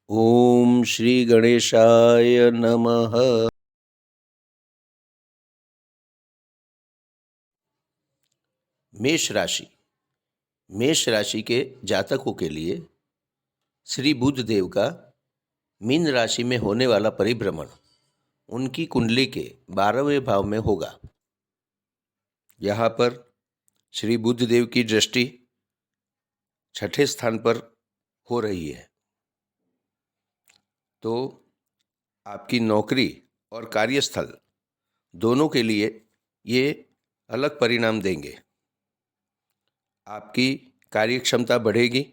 ओम श्री गणेशाय नमः। मेष राशि। मेष राशि के जातकों के लिए श्री बुध देव का मीन राशि में होने वाला परिभ्रमण उनकी कुंडली के 12वें भाव में होगा। यहाँ पर श्री बुध देव की दृष्टि छठे स्थान पर हो रही है, तो आपकी नौकरी और कार्यस्थल दोनों के लिए ये अलग परिणाम देंगे। आपकी कार्यक्षमता बढ़ेगी,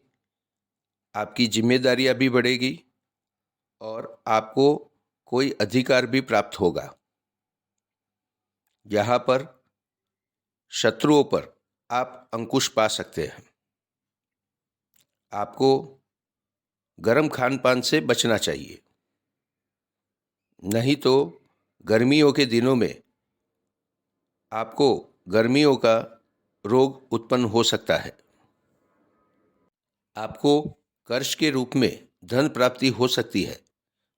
आपकी जिम्मेदारियां भी बढ़ेगी और आपको कोई अधिकार भी प्राप्त होगा। यहाँ पर शत्रुओं पर आप अंकुश पा सकते हैं। आपको गर्म खान पान से बचना चाहिए, नहीं तो गर्मियों के दिनों में आपको गर्मियों का रोग उत्पन्न हो सकता है। आपको कर्ज के रूप में धन प्राप्ति हो सकती है,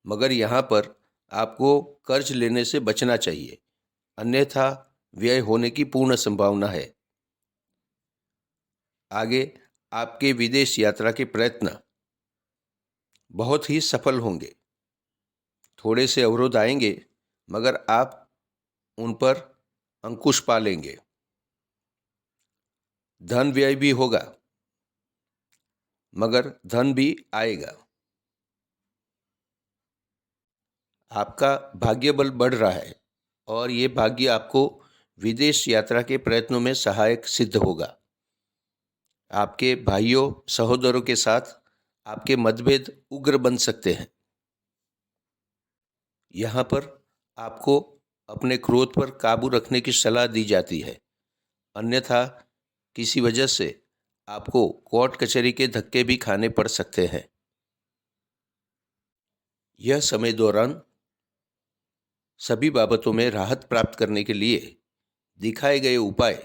मगर यहाँ पर आपको कर्ज लेने से बचना चाहिए, अन्यथा व्यय होने की पूर्ण संभावना है। आगे आपके विदेश यात्रा के प्रयत्न बहुत ही सफल होंगे। थोड़े से अवरोध आएंगे, मगर आप उन पर अंकुश पा लेंगे। धन व्यय भी होगा, मगर धन भी आएगा। आपका भाग्य बल बढ़ रहा है और ये भाग्य आपको विदेश यात्रा के प्रयत्नों में सहायक सिद्ध होगा। आपके भाइयों सहोदरों के साथ आपके मतभेद उग्र बन सकते हैं। यहाँ पर आपको अपने क्रोध पर काबू रखने की सलाह दी जाती है, अन्यथा किसी वजह से आपको कोर्ट कचहरी के धक्के भी खाने पड़ सकते हैं। यह समय दौरान सभी बाबतों में राहत प्राप्त करने के लिए दिखाए गए उपाय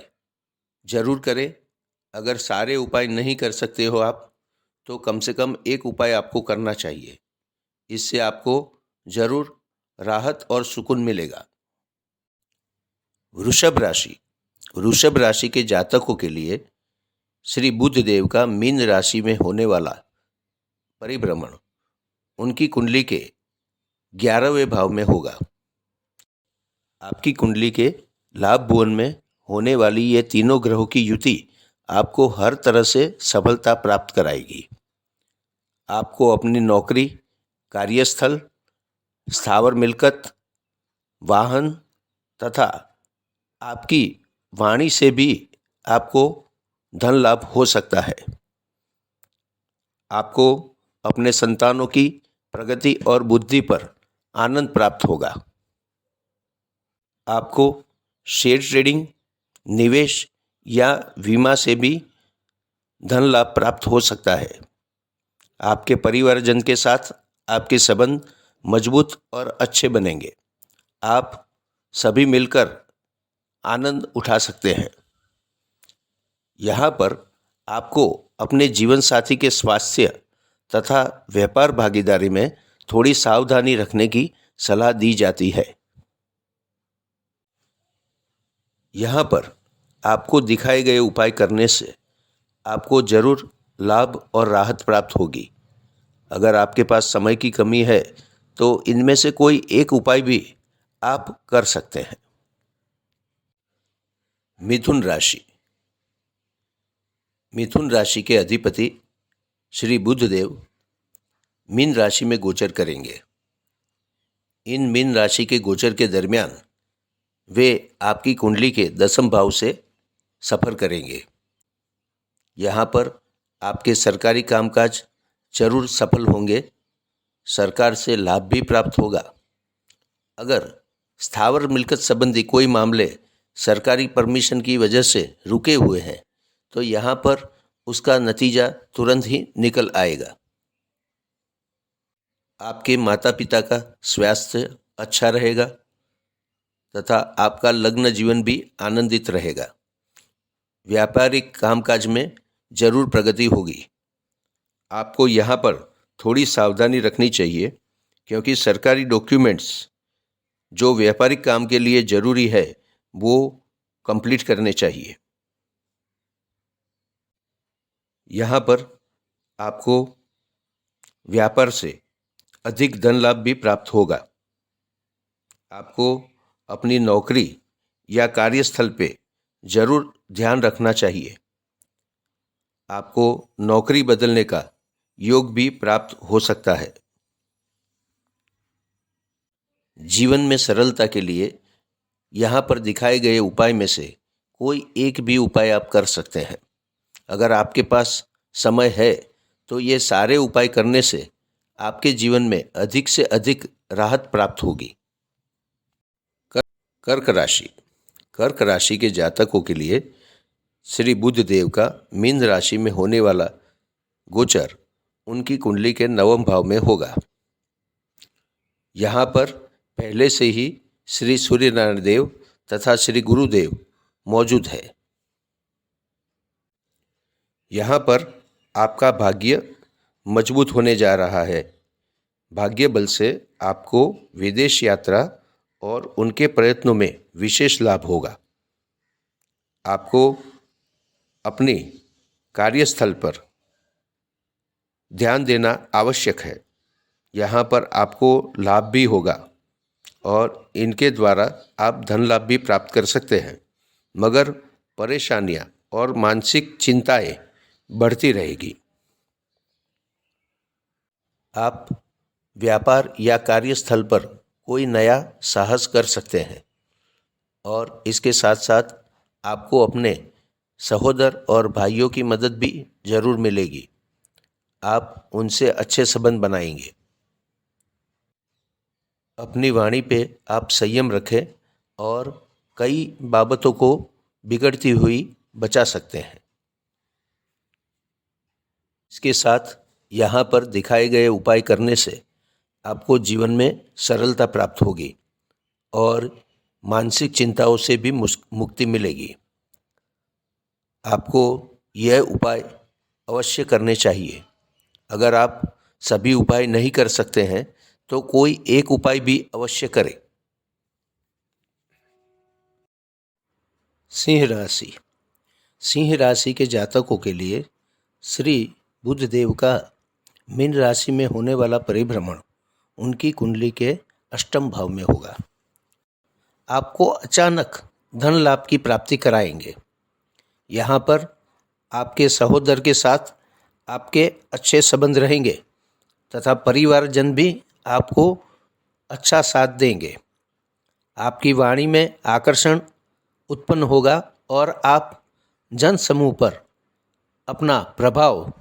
जरूर करें। अगर सारे उपाय नहीं कर सकते हो आप, तो कम से कम एक उपाय आपको करना चाहिए। इससे आपको जरूर राहत और सुकून मिलेगा। वृषभ राशि। वृषभ राशि के जातकों के लिए श्री बुध देव का मीन राशि में होने वाला परिभ्रमण उनकी कुंडली के 11वें भाव में होगा। आपकी कुंडली के लाभ भुवन में होने वाली ये तीनों ग्रहों की युति आपको हर तरह से सफलता प्राप्त कराएगी। आपको अपनी नौकरी, कार्यस्थल, स्थावर मिलकत, वाहन तथा आपकी वाणी से भी आपको धन लाभ हो सकता है। आपको अपने संतानों की प्रगति और बुद्धि पर आनंद प्राप्त होगा। आपको शेयर ट्रेडिंग, निवेश या बीमा से भी धन लाभ प्राप्त हो सकता है। आपके परिवारजन के साथ आपके संबंध मजबूत और अच्छे बनेंगे। आप सभी मिलकर आनंद उठा सकते हैं। यहाँ पर आपको अपने जीवन साथी के स्वास्थ्य तथा व्यापार भागीदारी में थोड़ी सावधानी रखने की सलाह दी जाती है। यहाँ पर आपको दिखाए गए उपाय करने से आपको जरूर लाभ और राहत प्राप्त होगी। अगर आपके पास समय की कमी है तो इनमें से कोई एक उपाय भी आप कर सकते हैं। मिथुन राशि। मिथुन राशि के अधिपति श्री बुध देव मीन राशि में गोचर करेंगे। इन मीन राशि के गोचर के दरमियान वे आपकी कुंडली के 10वें भाव से सफर करेंगे। यहाँ पर आपके सरकारी कामकाज जरूर सफल होंगे। सरकार से लाभ भी प्राप्त होगा। अगर स्थावर मिलकत संबंधी कोई मामले सरकारी परमिशन की वजह से रुके हुए हैं, तो यहाँ पर उसका नतीजा तुरंत ही निकल आएगा। आपके माता पिता का स्वास्थ्य अच्छा रहेगा तथा आपका लग्न जीवन भी आनंदित रहेगा। व्यापारिक कामकाज में जरूर प्रगति होगी। आपको यहाँ पर थोड़ी सावधानी रखनी चाहिए, क्योंकि सरकारी डॉक्यूमेंट्स जो व्यापारिक काम के लिए जरूरी है वो कंप्लीट करने चाहिए। यहाँ पर आपको व्यापार से अधिक धन लाभ भी प्राप्त होगा। आपको अपनी नौकरी या कार्यस्थल पे जरूर ध्यान रखना चाहिए। आपको नौकरी बदलने का योग भी प्राप्त हो सकता है। जीवन में सरलता के लिए यहाँ पर दिखाए गए उपाय में से कोई एक भी उपाय आप कर सकते हैं। अगर आपके पास समय है तो ये सारे उपाय करने से आपके जीवन में अधिक से अधिक राहत प्राप्त होगी। कर्क राशि। कर्क राशि के जातकों के लिए श्री बुध देव का मीन राशि में होने वाला गोचर उनकी कुंडली के 9वें भाव में होगा। यहाँ पर पहले से ही श्री सूर्य नारायण देव तथा श्री गुरुदेव मौजूद है। यहाँ पर आपका भाग्य मजबूत होने जा रहा है। भाग्य बल से आपको विदेश यात्रा और उनके प्रयत्नों में विशेष लाभ होगा। आपको अपने कार्यस्थल पर ध्यान देना आवश्यक है। यहाँ पर आपको लाभ भी होगा और इनके द्वारा आप धन लाभ भी प्राप्त कर सकते हैं, मगर परेशानियाँ और मानसिक चिंताएं बढ़ती रहेगी। आप व्यापार या कार्यस्थल पर कोई नया साहस कर सकते हैं और इसके साथ साथ आपको अपने सहोदर और भाइयों की मदद भी जरूर मिलेगी। आप उनसे अच्छे संबंध बनाएंगे। अपनी वाणी पे आप संयम रखें और कई बाबतों को बिगड़ती हुई बचा सकते हैं। इसके साथ यहाँ पर दिखाए गए उपाय करने से आपको जीवन में सरलता प्राप्त होगी और मानसिक चिंताओं से भी मुक्ति मिलेगी। आपको यह उपाय अवश्य करने चाहिए। अगर आप सभी उपाय नहीं कर सकते हैं तो कोई एक उपाय भी अवश्य करें। सिंह राशि। सिंह राशि के जातकों के लिए श्री बुध देव का मीन राशि में होने वाला परिभ्रमण उनकी कुंडली के 8वें भाव में होगा। आपको अचानक धन लाभ की प्राप्ति कराएंगे। यहाँ पर आपके सहोदर के साथ आपके अच्छे संबंध रहेंगे तथा परिवारजन भी आपको अच्छा साथ देंगे। आपकी वाणी में आकर्षण उत्पन्न होगा और आप जन समूह पर अपना प्रभाव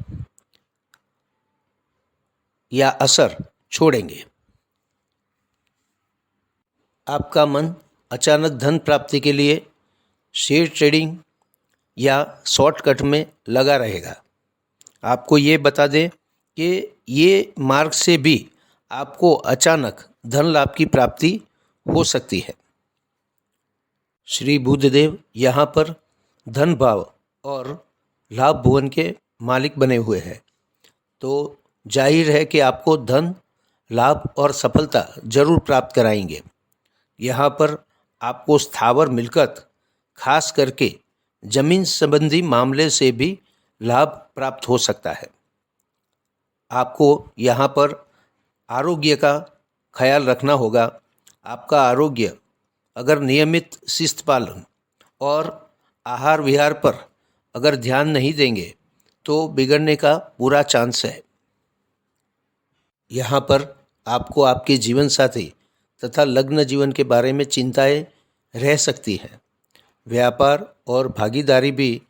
या असर छोड़ेंगे। आपका मन अचानक धन प्राप्ति के लिए शेयर ट्रेडिंग या शॉर्टकट में लगा रहेगा। आपको ये बता दें कि ये मार्ग से भी आपको अचानक धन लाभ की प्राप्ति हो सकती है। श्री बुधदेव यहाँ पर धन भाव और लाभ भुवन के मालिक बने हुए हैं, तो जाहिर है कि आपको धन लाभ और सफलता जरूर प्राप्त कराएंगे। यहाँ पर आपको स्थावर मिलकत खास करके जमीन संबंधी मामले से भी लाभ प्राप्त हो सकता है। आपको यहाँ पर आरोग्य का ख्याल रखना होगा। आपका आरोग्य अगर नियमित शिस्त पालन और आहार विहार पर अगर ध्यान नहीं देंगे तो बिगड़ने का पूरा चांस है। यहाँ पर आपको आपके जीवन साथी तथा लग्न जीवन के बारे में चिंताएं रह सकती हैं। व्यापार और भागीदारी भी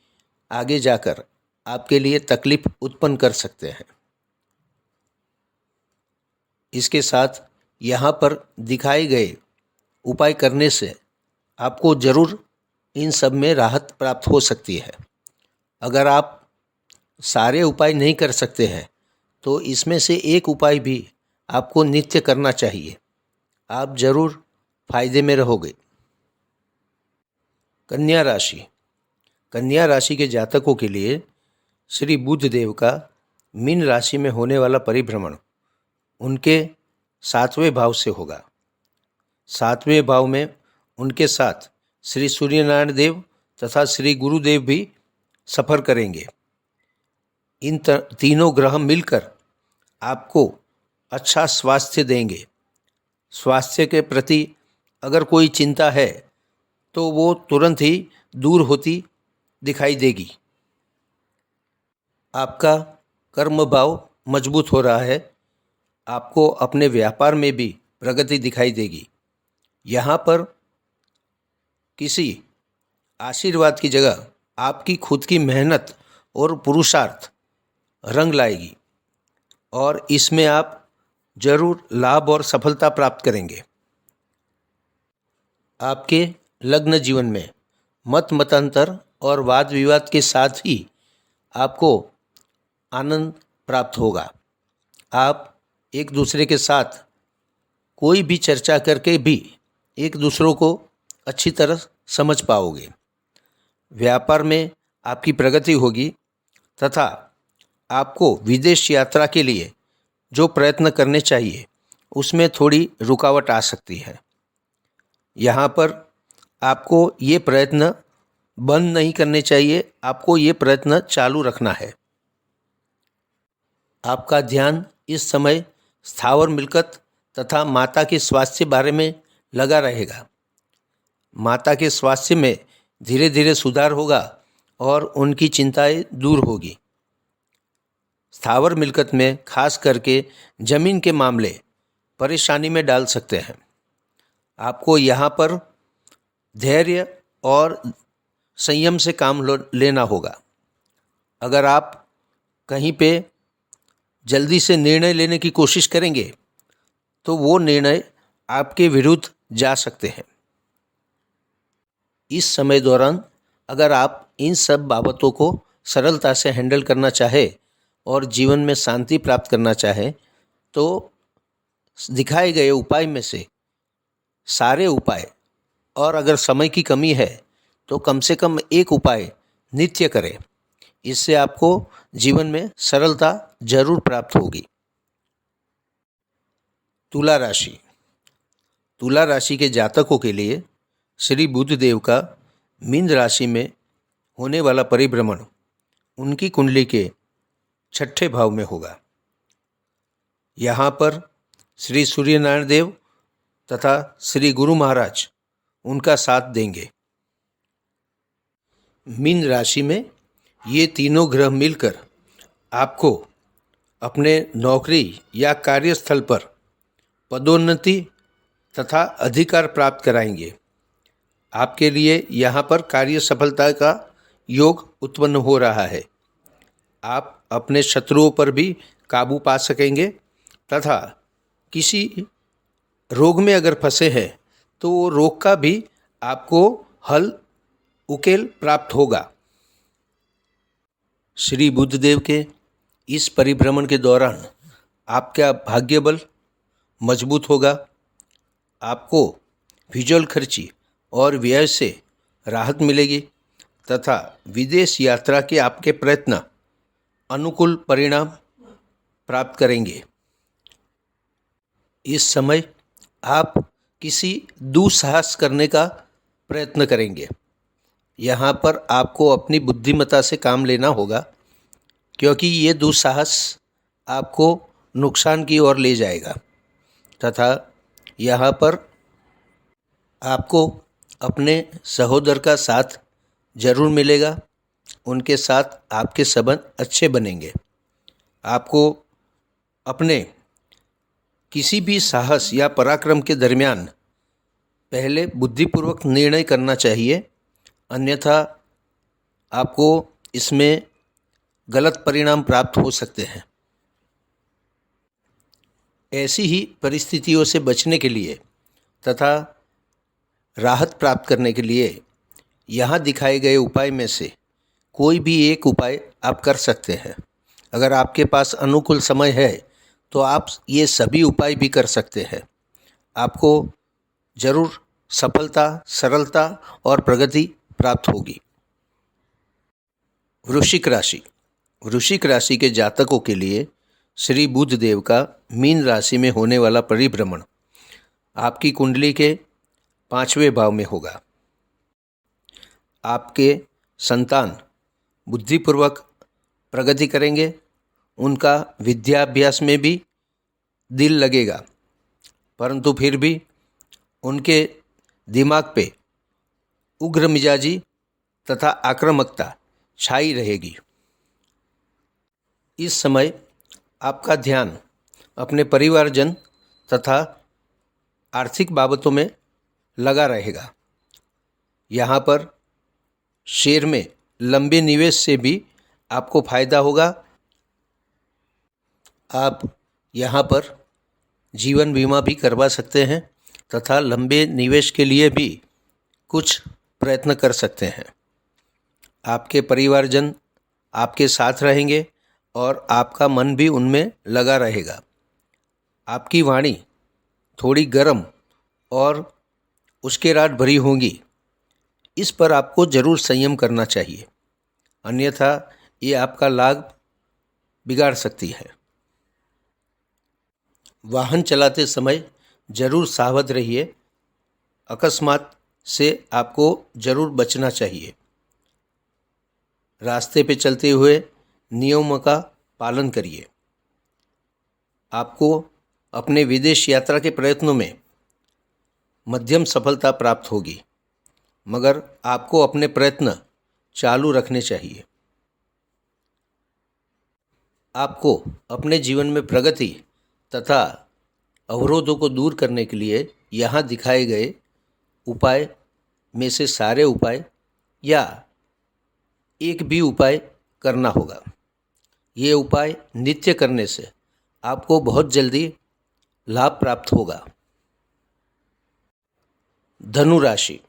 आगे जाकर आपके लिए तकलीफ उत्पन्न कर सकते हैं। इसके साथ यहाँ पर दिखाए गए उपाय करने से आपको जरूर इन सब में राहत प्राप्त हो सकती है। अगर आप सारे उपाय नहीं कर सकते हैं तो इसमें से एक उपाय भी आपको नित्य करना चाहिए। आप जरूर फायदे में रहोगे। कन्या राशि। कन्या राशि के जातकों के लिए श्री बुध देव का मीन राशि में होने वाला परिभ्रमण उनके 7वें भाव से होगा। 7वें भाव में उनके साथ श्री सूर्यनारायण देव तथा श्री गुरुदेव भी सफ़र करेंगे। इन तीनों ग्रह मिलकर आपको अच्छा स्वास्थ्य देंगे। स्वास्थ्य के प्रति अगर कोई चिंता है तो वो तुरंत ही दूर होती दिखाई देगी। आपका कर्म भाव मजबूत हो रहा है। आपको अपने व्यापार में भी प्रगति दिखाई देगी। यहाँ पर किसी आशीर्वाद की जगह आपकी खुद की मेहनत और पुरुषार्थ रंग लाएगी और इसमें आप जरूर लाभ और सफलता प्राप्त करेंगे। आपके लग्न जीवन में मत मतांतर और वाद विवाद के साथ ही आपको आनंद प्राप्त होगा। आप एक दूसरे के साथ कोई भी चर्चा करके भी एक दूसरों को अच्छी तरह समझ पाओगे। व्यापार में आपकी प्रगति होगी तथा आपको विदेश यात्रा के लिए जो प्रयत्न करने चाहिए उसमें थोड़ी रुकावट आ सकती है। यहाँ पर आपको ये प्रयत्न बंद नहीं करने चाहिए, आपको ये प्रयत्न चालू रखना है। आपका ध्यान इस समय स्थावर मिल्कत तथा माता के स्वास्थ्य बारे में लगा रहेगा। माता के स्वास्थ्य में धीरे धीरे सुधार होगा और उनकी चिंताएं दूर होगी। स्थावर मिल्कत में खास करके जमीन के मामले परेशानी में डाल सकते हैं। आपको यहाँ पर धैर्य और संयम से काम लेना होगा। अगर आप कहीं पे जल्दी से निर्णय लेने की कोशिश करेंगे तो वो निर्णय आपके विरुद्ध जा सकते हैं। इस समय दौरान अगर आप इन सब बाबतों को सरलता से हैंडल करना चाहे और जीवन में शांति प्राप्त करना चाहे तो दिखाए गए उपाय में से सारे उपाय, और अगर समय की कमी है तो कम से कम एक उपाय नित्य करें। इससे आपको जीवन में सरलता जरूर प्राप्त होगी। तुला राशि। तुला राशि के जातकों के लिए श्री बुध देव का मीन राशि में होने वाला परिभ्रमण उनकी कुंडली के 6ठे भाव में होगा। यहाँ पर श्री सूर्यनारायण देव तथा श्री गुरु महाराज उनका साथ देंगे। मीन राशि में ये तीनों ग्रह मिलकर आपको अपने नौकरी या कार्यस्थल पर पदोन्नति तथा अधिकार प्राप्त कराएंगे। आपके लिए यहाँ पर कार्य सफलता का योग उत्पन्न हो रहा है। आप अपने शत्रुओं पर भी काबू पा सकेंगे तथा किसी रोग में अगर फंसे हैं तो वो रोग का भी आपको हल उकेल प्राप्त होगा। श्री बुद्धदेव के इस परिभ्रमण के दौरान आपका भाग्य बल मजबूत होगा। आपको फिजूल खर्ची और व्यय से राहत मिलेगी तथा विदेश यात्रा के आपके प्रयत्न अनुकूल परिणाम प्राप्त करेंगे। इस समय आप किसी दुस्साहस करने का प्रयत्न करेंगे। यहाँ पर आपको अपनी बुद्धिमत्ता से काम लेना होगा क्योंकि ये दुस्साहस आपको नुकसान की ओर ले जाएगा तथा यहाँ पर आपको अपने सहोदर का साथ जरूर मिलेगा। उनके साथ आपके संबंध अच्छे बनेंगे। आपको अपने किसी भी साहस या पराक्रम के दरमियान पहले बुद्धिपूर्वक निर्णय करना चाहिए, अन्यथा आपको इसमें गलत परिणाम प्राप्त हो सकते हैं। ऐसी ही परिस्थितियों से बचने के लिए तथा राहत प्राप्त करने के लिए यहाँ दिखाए गए उपाय में से कोई भी एक उपाय आप कर सकते हैं। अगर आपके पास अनुकूल समय है तो आप ये सभी उपाय भी कर सकते हैं। आपको जरूर सफलता, सरलता और प्रगति प्राप्त होगी। वृश्चिक राशि। वृश्चिक राशि के जातकों के लिए श्री बुध देव का मीन राशि में होने वाला परिभ्रमण आपकी कुंडली के 5वें भाव में होगा। आपके संतान बुद्धिपूर्वक प्रगति करेंगे, उनका विद्याभ्यास में भी दिल लगेगा, परंतु फिर भी उनके दिमाग पे उग्र मिजाजी तथा आक्रामकता छाई रहेगी। इस समय आपका ध्यान अपने परिवारजन तथा आर्थिक बाबतों में लगा रहेगा। यहाँ पर शेयर में लंबे निवेश से भी आपको फायदा होगा। आप यहाँ पर जीवन बीमा भी करवा सकते हैं तथा लंबे निवेश के लिए भी कुछ प्रयत्न कर सकते हैं। आपके परिवारजन आपके साथ रहेंगे और आपका मन भी उनमें लगा रहेगा। आपकी वाणी थोड़ी गर्म और उश्केराहट भरी होगी, इस पर आपको जरूर संयम करना चाहिए, अन्यथा ये आपका लाभ बिगाड़ सकती है। वाहन चलाते समय जरूर सावध रहिए, अकस्मात से आपको जरूर बचना चाहिए। रास्ते पे चलते हुए नियमों का पालन करिए। आपको अपने विदेश यात्रा के प्रयत्नों में मध्यम सफलता प्राप्त होगी, मगर आपको अपने प्रयत्न चालू रखने चाहिए। आपको अपने जीवन में प्रगति तथा अवरोधों को दूर करने के लिए यहाँ दिखाए गए उपाय में से सारे उपाय या एक भी उपाय करना होगा। ये उपाय नित्य करने से आपको बहुत जल्दी लाभ प्राप्त होगा। धनु राशि।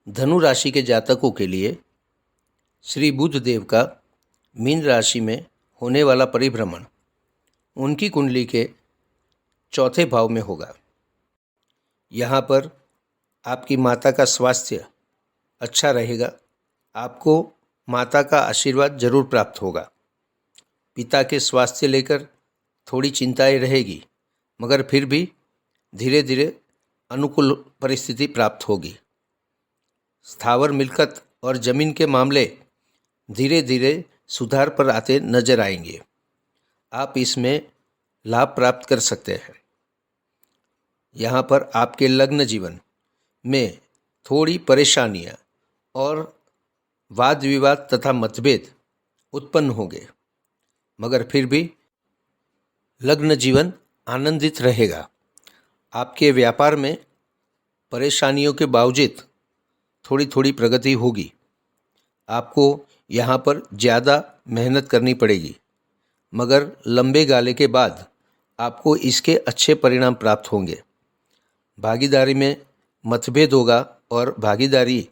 धनु राशि के जातकों के लिए श्री बुध देव का मीन राशि में होने वाला परिभ्रमण उनकी कुंडली के 4थे भाव में होगा। यहाँ पर आपकी माता का स्वास्थ्य अच्छा रहेगा। आपको माता का आशीर्वाद जरूर प्राप्त होगा। पिता के स्वास्थ्य लेकर थोड़ी चिंताएं रहेगी, मगर फिर भी धीरे धीरे अनुकूल परिस्थिति प्राप्त होगी। स्थावर मिल्कत और ज़मीन के मामले धीरे धीरे सुधार पर आते नजर आएंगे। आप इसमें लाभ प्राप्त कर सकते हैं। यहाँ पर आपके लग्न जीवन में थोड़ी परेशानियाँ और वाद विवाद तथा मतभेद उत्पन्न होंगे, मगर फिर भी लग्न जीवन आनंदित रहेगा। आपके व्यापार में परेशानियों के बावजूद थोड़ी थोड़ी प्रगति होगी। आपको यहाँ पर ज़्यादा मेहनत करनी पड़ेगी, मगर लंबे गाले के बाद आपको इसके अच्छे परिणाम प्राप्त होंगे। भागीदारी में मतभेद होगा और भागीदारी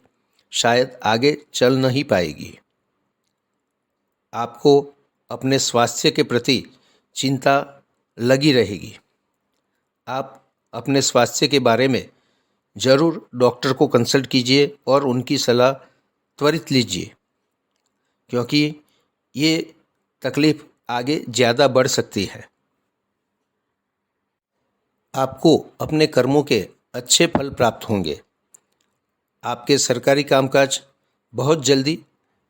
शायद आगे चल नहीं पाएगी। आपको अपने स्वास्थ्य के प्रति चिंता लगी रहेगी। आप अपने स्वास्थ्य के बारे में ज़रूर डॉक्टर को कंसल्ट कीजिए और उनकी सलाह त्वरित लीजिए, क्योंकि ये तकलीफ आगे ज़्यादा बढ़ सकती है। आपको अपने कर्मों के अच्छे फल प्राप्त होंगे। आपके सरकारी कामकाज बहुत जल्दी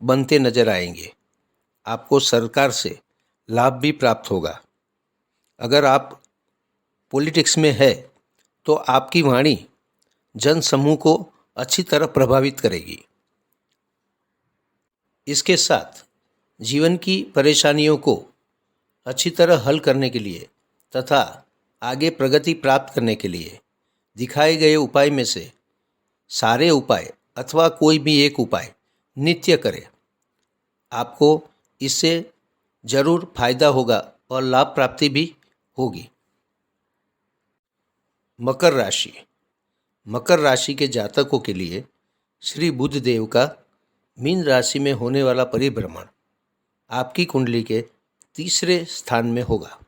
बनते नजर आएंगे। आपको सरकार से लाभ भी प्राप्त होगा। अगर आप पॉलिटिक्स में है तो आपकी वाणी जन समूह को अच्छी तरह प्रभावित करेगी। इसके साथ जीवन की परेशानियों को अच्छी तरह हल करने के लिए तथा आगे प्रगति प्राप्त करने के लिए दिखाए गए उपाय में से सारे उपाय अथवा कोई भी एक उपाय नित्य करें। आपको इससे जरूर फायदा होगा और लाभ प्राप्ति भी होगी। मकर राशि। मकर राशि के जातकों के लिए श्री बुध देव का मीन राशि में होने वाला परिभ्रमण आपकी कुंडली के 3रे स्थान में होगा।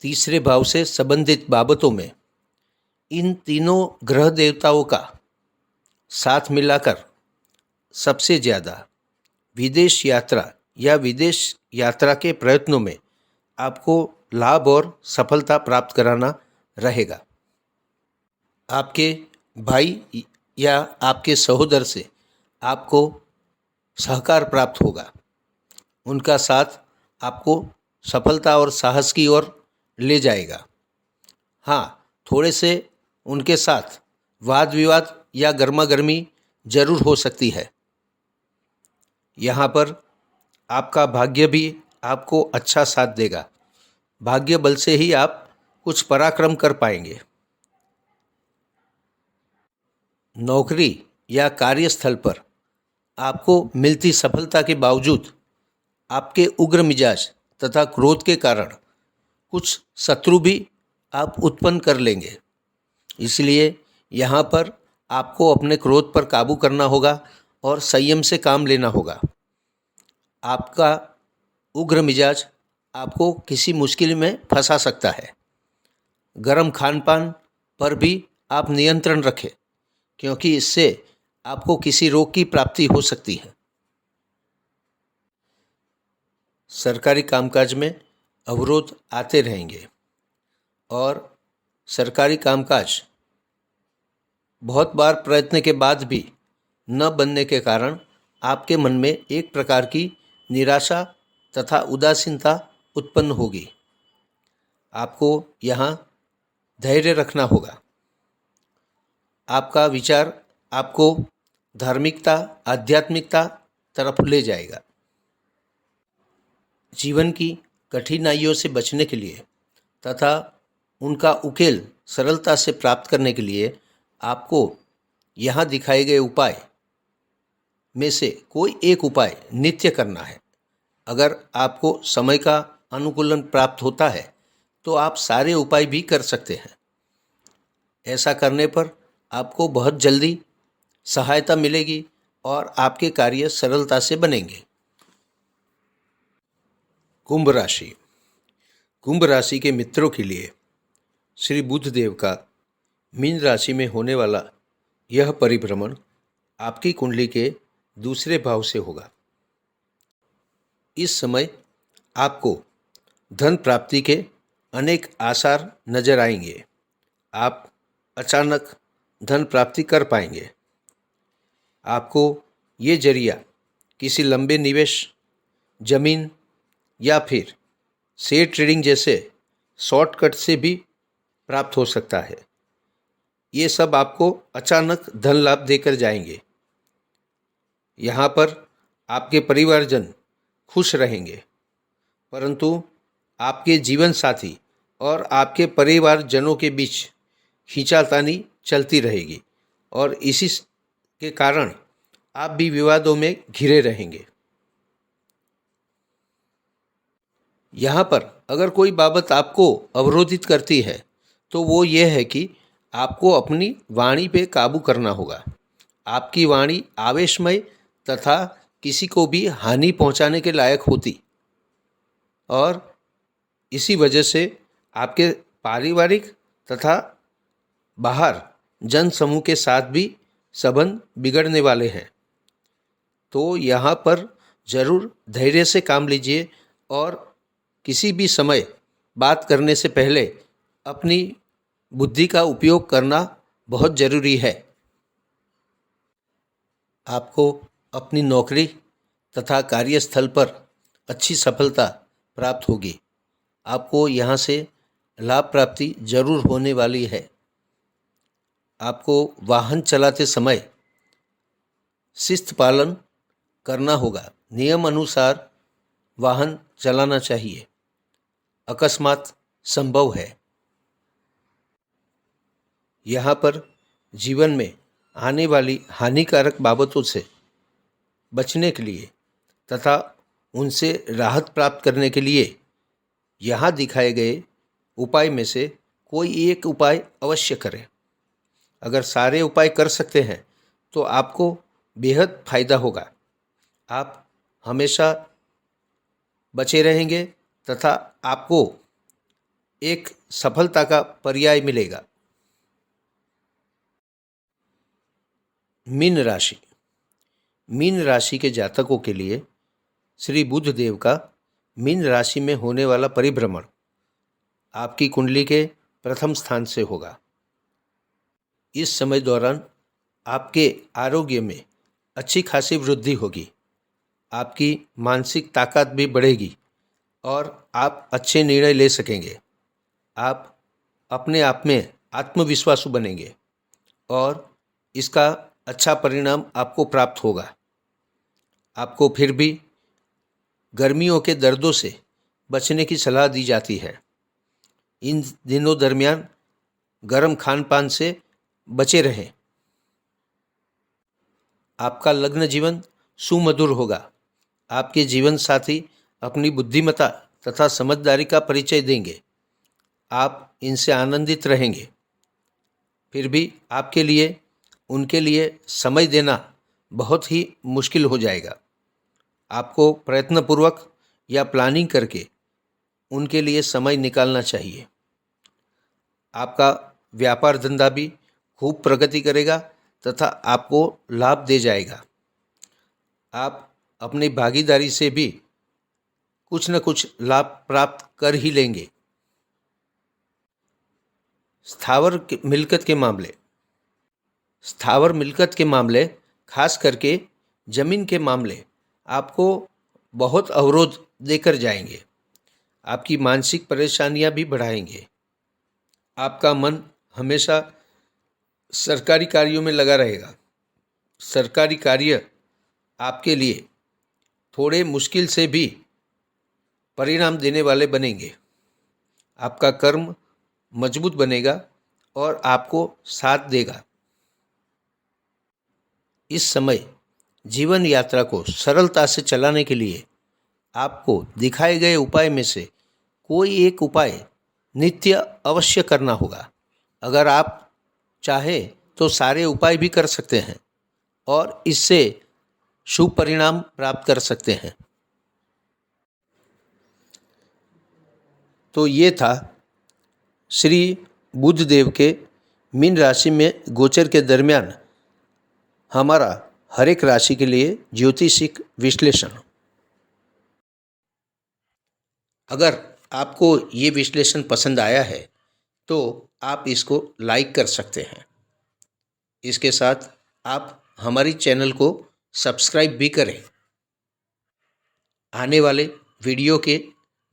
3रे भाव से संबंधित बाबतों में इन तीनों ग्रह देवताओं का साथ मिलाकर सबसे ज़्यादा विदेश यात्रा या विदेश यात्रा के प्रयत्नों में आपको लाभ और सफलता प्राप्त कराना रहेगा। आपके भाई या आपके सहोदर से आपको सहकार प्राप्त होगा। उनका साथ आपको सफलता और साहस की ओर ले जाएगा। हाँ, थोड़े से उनके साथ वाद विवाद या गर्मागर्मी जरूर हो सकती है। यहाँ पर आपका भाग्य भी आपको अच्छा साथ देगा। भाग्य बल से ही आप कुछ पराक्रम कर पाएंगे। नौकरी या कार्यस्थल पर आपको मिलती सफलता के बावजूद आपके उग्र मिजाज तथा क्रोध के कारण कुछ शत्रु भी आप उत्पन्न कर लेंगे। इसलिए यहाँ पर आपको अपने क्रोध पर काबू करना होगा और संयम से काम लेना होगा। आपका उग्र मिजाज आपको किसी मुश्किल में फंसा सकता है। गर्म खान पान पर भी आप नियंत्रण रखें, क्योंकि इससे आपको किसी रोग की प्राप्ति हो सकती है। सरकारी कामकाज में अवरोध आते रहेंगे और सरकारी कामकाज बहुत बार प्रयत्न के बाद भी न बनने के कारण आपके मन में एक प्रकार की निराशा तथा उदासीनता उत्पन्न होगी। आपको यहाँ धैर्य रखना होगा। आपका विचार आपको धार्मिकता, आध्यात्मिकता तरफ ले जाएगा। जीवन की कठिनाइयों से बचने के लिए तथा उनका उकेल सरलता से प्राप्त करने के लिए आपको यहाँ दिखाए गए उपाय में से कोई एक उपाय नित्य करना है। अगर आपको समय का अनुकूलन प्राप्त होता है तो आप सारे उपाय भी कर सकते हैं। ऐसा करने पर आपको बहुत जल्दी सहायता मिलेगी और आपके कार्य सरलता से बनेंगे। कुंभ राशि। कुंभ राशि के मित्रों के लिए श्री बुध देव का मीन राशि में होने वाला यह परिभ्रमण आपकी कुंडली के दूसरे भाव से होगा। इस समय आपको धन प्राप्ति के अनेक आसार नजर आएंगे। आप अचानक धन प्राप्ति कर पाएंगे। आपको ये जरिया किसी लंबे निवेश, जमीन या फिर शेयर ट्रेडिंग जैसे शॉर्टकट से भी प्राप्त हो सकता है। ये सब आपको अचानक धन लाभ देकर जाएंगे। यहाँ पर आपके परिवारजन खुश रहेंगे, परंतु आपके जीवन साथी और आपके परिवारजनों के बीच खींचातानी चलती रहेगी और इसी के कारण आप भी विवादों में घिरे रहेंगे। यहाँ पर अगर कोई बाबत आपको अवरोधित करती है तो वो ये है कि आपको अपनी वाणी पे काबू करना होगा। आपकी वाणी आवेशमय तथा किसी को भी हानि पहुंचाने के लायक होती और इसी वजह से आपके पारिवारिक तथा बाहर जन समूह के साथ भी संबंध बिगड़ने वाले हैं। तो यहाँ पर ज़रूर धैर्य से काम लीजिए और किसी भी समय बात करने से पहले अपनी बुद्धि का उपयोग करना बहुत ज़रूरी है। आपको अपनी नौकरी तथा कार्यस्थल पर अच्छी सफलता प्राप्त होगी। आपको यहाँ से लाभ प्राप्ति जरूर होने वाली है। आपको वाहन चलाते समय शिस्त पालन करना होगा। नियम अनुसार वाहन चलाना चाहिए। अकस्मात संभव है। यहाँ पर जीवन में आने वाली हानिकारक बाबतों से बचने के लिए तथा उनसे राहत प्राप्त करने के लिए यहाँ दिखाए गए उपाय में से कोई एक उपाय अवश्य करें। अगर सारे उपाय कर सकते हैं तो आपको बेहद फायदा होगा। आप हमेशा बचे रहेंगे तथा आपको एक सफलता का पर्याय मिलेगा। मीन राशि। मीन राशि के जातकों के लिए श्री बुध देव का मीन राशि में होने वाला परिभ्रमण आपकी कुंडली के प्रथम स्थान से होगा। इस समय दौरान आपके आरोग्य में अच्छी खासी वृद्धि होगी, आपकी मानसिक ताकत भी बढ़ेगी और आप अच्छे निर्णय ले सकेंगे। आप अपने आप में आत्मविश्वासु बनेंगे और इसका अच्छा परिणाम आपको प्राप्त होगा। आपको फिर भी गर्मियों के दर्दों से बचने की सलाह दी जाती है। इन दिनों दरमियान गर्म खान पान से बचे रहें। आपका लग्न जीवन सुमधुर होगा। आपके जीवन साथी अपनी बुद्धिमत्ता तथा समझदारी का परिचय देंगे। आप इनसे आनंदित रहेंगे। फिर भी आपके लिए उनके लिए समय देना बहुत ही मुश्किल हो जाएगा। आपको प्रयत्नपूर्वक या प्लानिंग करके उनके लिए समय निकालना चाहिए। आपका व्यापार धंधा भी खूब प्रगति करेगा तथा आपको लाभ दे जाएगा। आप अपनी भागीदारी से भी कुछ न कुछ लाभ प्राप्त कर ही लेंगे। स्थावर मिल्कत के मामले खास करके जमीन के मामले आपको बहुत अवरोध देकर जाएंगे। आपकी मानसिक परेशानियां भी बढ़ाएंगे। आपका मन हमेशा सरकारी कार्यों में लगा रहेगा। सरकारी कार्य आपके लिए थोड़े मुश्किल से भी परिणाम देने वाले बनेंगे। आपका कर्म मजबूत बनेगा और आपको साथ देगा। इस समय जीवन यात्रा को सरलता से चलाने के लिए आपको दिखाए गए उपाय में से कोई एक उपाय नित्य अवश्य करना होगा। अगर आप चाहें तो सारे उपाय भी कर सकते हैं और इससे शुभ परिणाम प्राप्त कर सकते हैं। तो ये था श्री बुध देव के मीन राशि में गोचर के दरमियान हमारा हर एक राशि के लिए ज्योतिषिक विश्लेषण। अगर आपको ये विश्लेषण पसंद आया है तो आप इसको लाइक कर सकते हैं। इसके साथ आप हमारी चैनल को सब्सक्राइब भी करें। आने वाले वीडियो के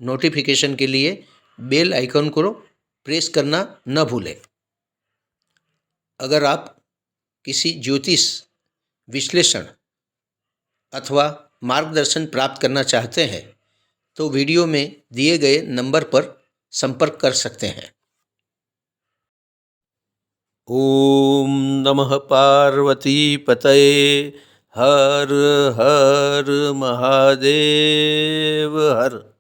नोटिफिकेशन के लिए बेल आइकन को प्रेस करना न भूलें। अगर आप किसी ज्योतिष विश्लेषण अथवा मार्गदर्शन प्राप्त करना चाहते हैं तो वीडियो में दिए गए नंबर पर संपर्क कर सकते हैं। ओम नमः पार्वती पतये। हर हर महादेव हर।